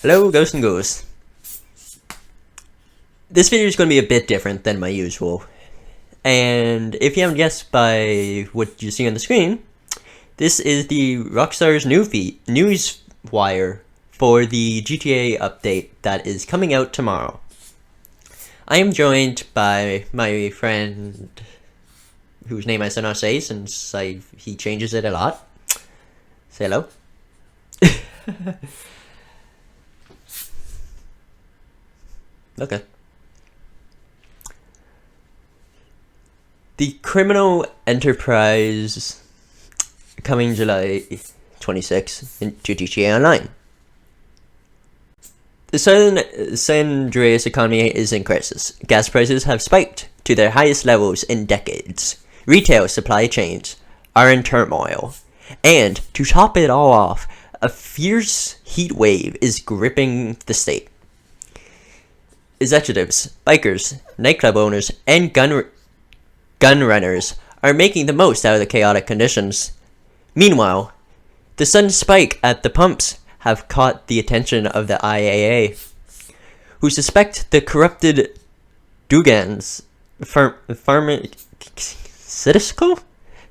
Hello, Ghosts and Ghouls. This video is going to be a bit different than my usual. And if you haven't guessed by what you see on the screen, this is the Rockstar's news wire for the GTA update that is coming out tomorrow. I am joined by my friend, whose name I cannot say since he changes it a lot. Say hello. Okay. The Criminal Enterprise coming July 26th into GTA Online. The San Andreas economy is in crisis. Gas prices have spiked to their highest levels in decades. Retail supply chains are in turmoil. And to top it all off, a fierce heat wave is gripping the state. Executives, bikers, nightclub owners, and gun runners are making the most out of the chaotic conditions. Meanwhile, the sudden spike at the pumps have caught the attention of the IAA, who suspect the corrupted Dugan's pharmaceutical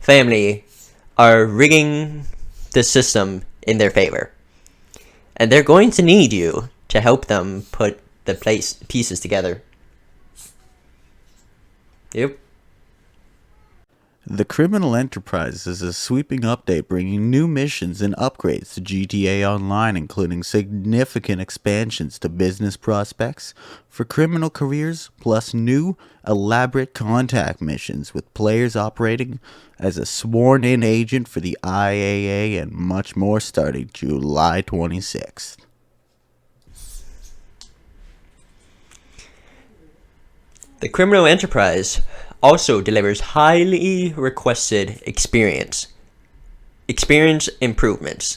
family are rigging the system in their favor. And they're going to need you to help them put the pieces together. Yep. The Criminal Enterprise is a sweeping update bringing new missions and upgrades to GTA Online, including significant expansions to business prospects for criminal careers, plus new, elaborate contact missions with players operating as a sworn-in agent for the IAA, and much more starting July 26th. The Criminal Enterprise also delivers highly requested experience improvements,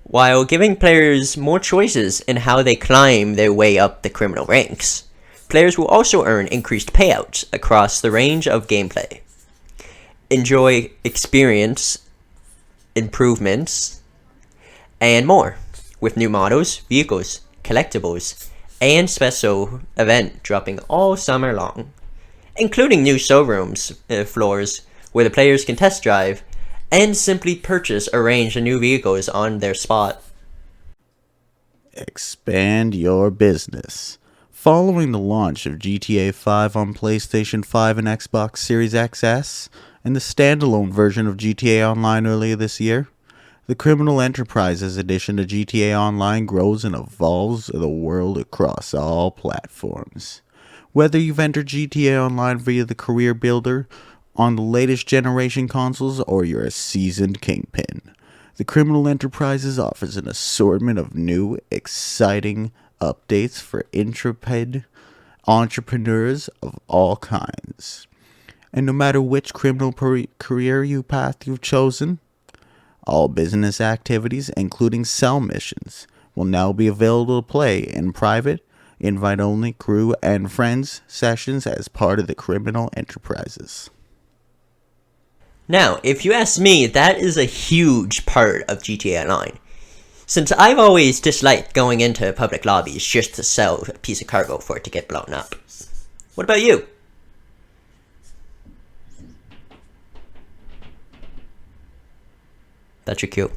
while giving players more choices in how they climb their way up the criminal ranks. Players will also earn increased payouts across the range of gameplay. Enjoy experience improvements and more, with new models, vehicles, collectibles, and special event dropping all summer long, including new showrooms floors where the players can test drive and simply purchase a range of new vehicles on their spot. Expand your business. Following the launch of GTA 5 on PlayStation 5 and Xbox Series XS, and the standalone version of GTA Online earlier this year, the Criminal Enterprise's addition to GTA Online grows and evolves the world across all platforms. Whether you've entered GTA Online via the Career Builder on the latest generation consoles or you're a seasoned kingpin, the Criminal Enterprises offers an assortment of new, exciting updates for intrepid entrepreneurs of all kinds. And no matter which criminal career path you've chosen, all business activities, including cell missions, will now be available to play in private, invite-only crew and friends sessions as part of the Criminal Enterprises. Now, if you ask me, that is a huge part of GTA Online, since I've always disliked going into public lobbies just to sell a piece of cargo for it to get blown up. What about you? That's your cue.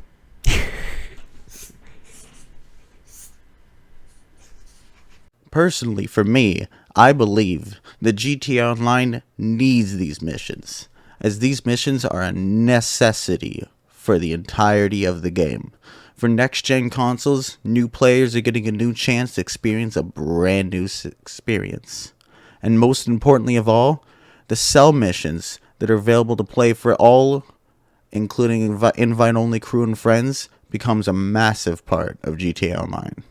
Personally, for me, I believe that GTA Online needs these missions, as these missions are a necessity for the entirety of the game. For next-gen consoles, new players are getting a new chance to experience a brand new experience. And most importantly of all, the cell missions that are available to play for all, including invite-only crew and friends, becomes a massive part of GTA Online.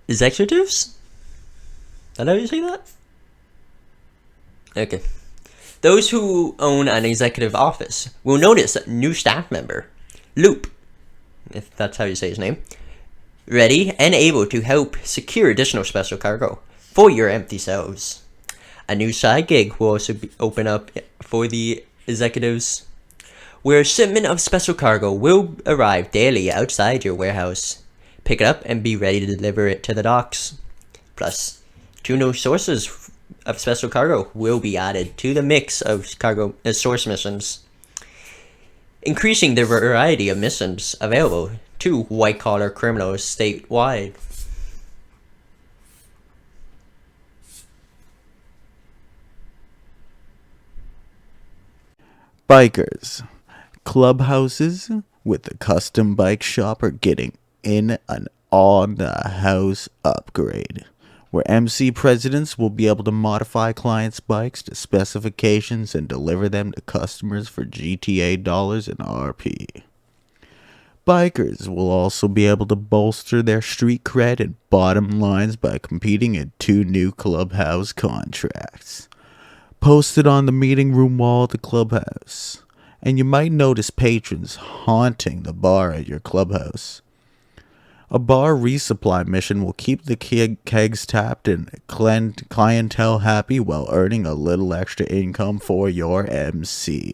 Executives? Is that how you say that? Okay. Those who own an executive office will notice a new staff member, Loop, if that's how you say his name, ready and able to help secure additional special cargo for your empty cells. A new side gig will also open up for the executives, where a shipment of special cargo will arrive daily outside your warehouse. Pick it up and be ready to deliver it to the docks. Plus, 2 new sources of special cargo will be added to the mix of cargo source missions, increasing the variety of missions available to white-collar criminals statewide. Bikers. Clubhouses with a custom bike shop are getting in an on-the-house upgrade, where MC presidents will be able to modify clients' bikes to specifications and deliver them to customers for GTA dollars and RP. Bikers will also be able to bolster their street cred and bottom lines by competing in 2 new Clubhouse contracts, posted on the meeting room wall at the Clubhouse. And you might notice patrons haunting the bar at your clubhouse. A bar resupply mission will keep the kegs tapped and clientele happy while earning a little extra income for your MC.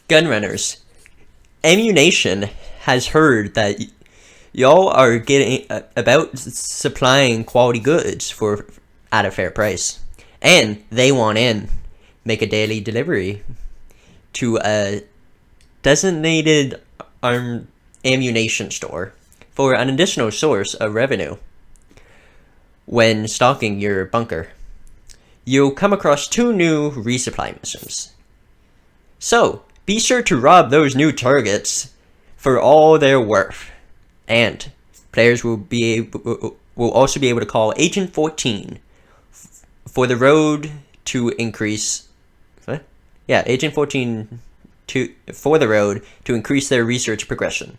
Gunrunners. Ammunition has heard that y'all are getting about supplying quality goods at a fair price, and they want in. Make a daily delivery to a designated ammunition store for an additional source of revenue. When stocking your bunker, you'll come across 2 new resupply missions. So, be sure to rob those new targets for all they're worth. And players will also be able to call Agent 14 for the road to increase. Agent 14 for the road to increase their research progression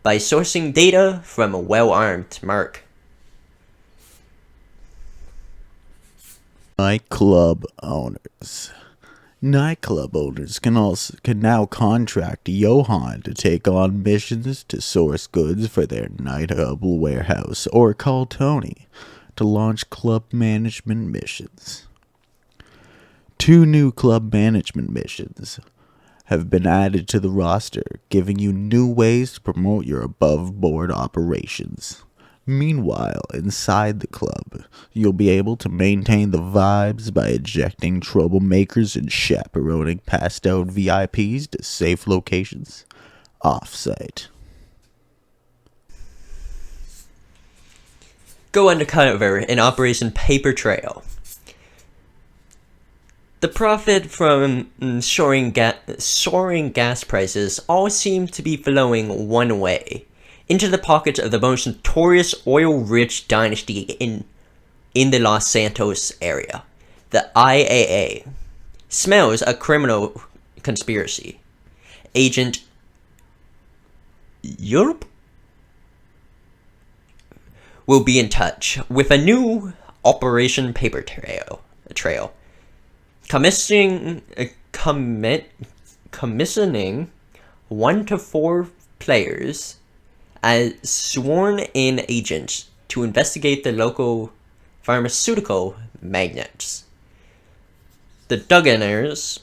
by sourcing data from a well-armed mark. Nightclub owners. Nightclub owners can now contract Johan to take on missions to source goods for their nightclub warehouse, or call Tony to launch club management missions. 2 new club management missions have been added to the roster, giving you new ways to promote your above-board operations. Meanwhile, inside the club, you'll be able to maintain the vibes by ejecting troublemakers and chaperoning passed-out VIPs to safe locations off-site. Go undercover in Operation Paper Trail. The profit from soaring gas prices all seem to be flowing one way, into the pockets of the most notorious oil-rich dynasty in the Los Santos area. The IAA smells a criminal conspiracy. Agent Europe will be in touch with a new Operation Paper Trail. Commissioning 1 to 4 players as sworn-in agents to investigate the local pharmaceutical magnates, the Dugganers,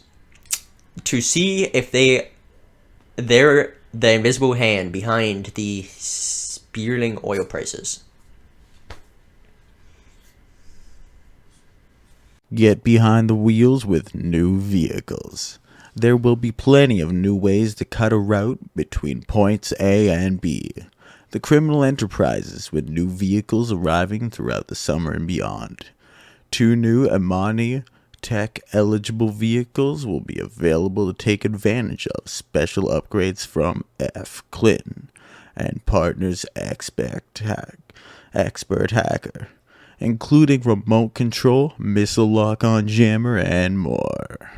to see if they're the invisible hand behind the spiraling oil prices. Get behind the wheels with new vehicles. There will be plenty of new ways to cut a route between points A and B. The criminal enterprises with new vehicles arriving throughout the summer and beyond. 2 new Amani tech-eligible vehicles will be available to take advantage of special upgrades from F. Clinton and Partners Expert Hacker, including remote control, missile lock-on jammer, and more.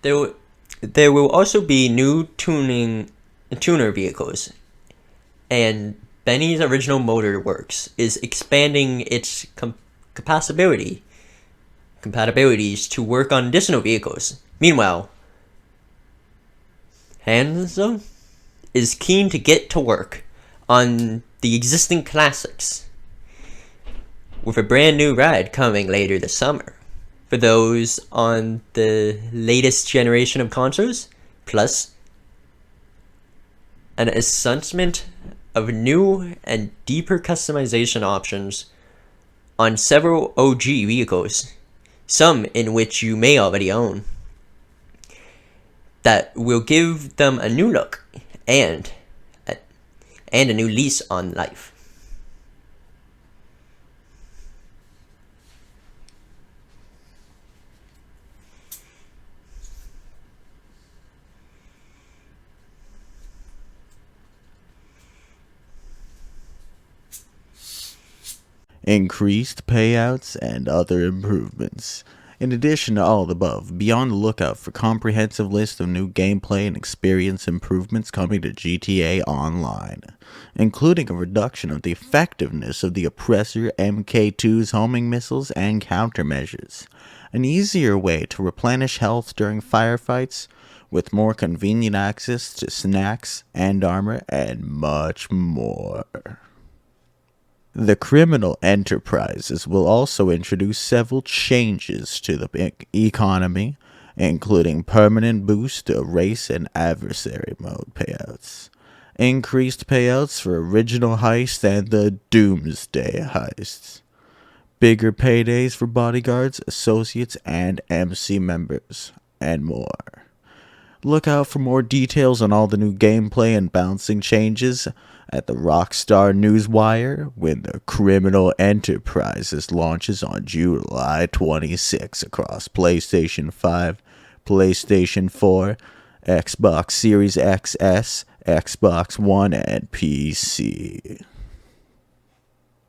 There will also be new tuner vehicles, and Benny's Original Motor Works is expanding its capacity compatibilities to work on additional vehicles. Meanwhile, Hanzo is keen to get to work on the existing classics, with a brand new ride coming later this summer for those on the latest generation of consoles, plus an assortment of new and deeper customization options on several OG vehicles, some in which you may already own, that will give them a new look and a new lease on life. Increased payouts and other improvements. In addition to all the above, be on the lookout for a comprehensive list of new gameplay and experience improvements coming to GTA Online, including a reduction of the effectiveness of the Oppressor MK2's homing missiles and countermeasures, an easier way to replenish health during firefights, with more convenient access to snacks and armor, and much more. The criminal enterprises will also introduce several changes to the economy, including permanent boost to race and adversary mode payouts, increased payouts for original heist and the doomsday heists, bigger paydays for bodyguards, associates, and MC members, and more. Look out for more details on all the new gameplay and balancing changes at the Rockstar Newswire when the Criminal Enterprises launches on July 26 across PlayStation 5, PlayStation 4, Xbox Series XS, Xbox One, and PC.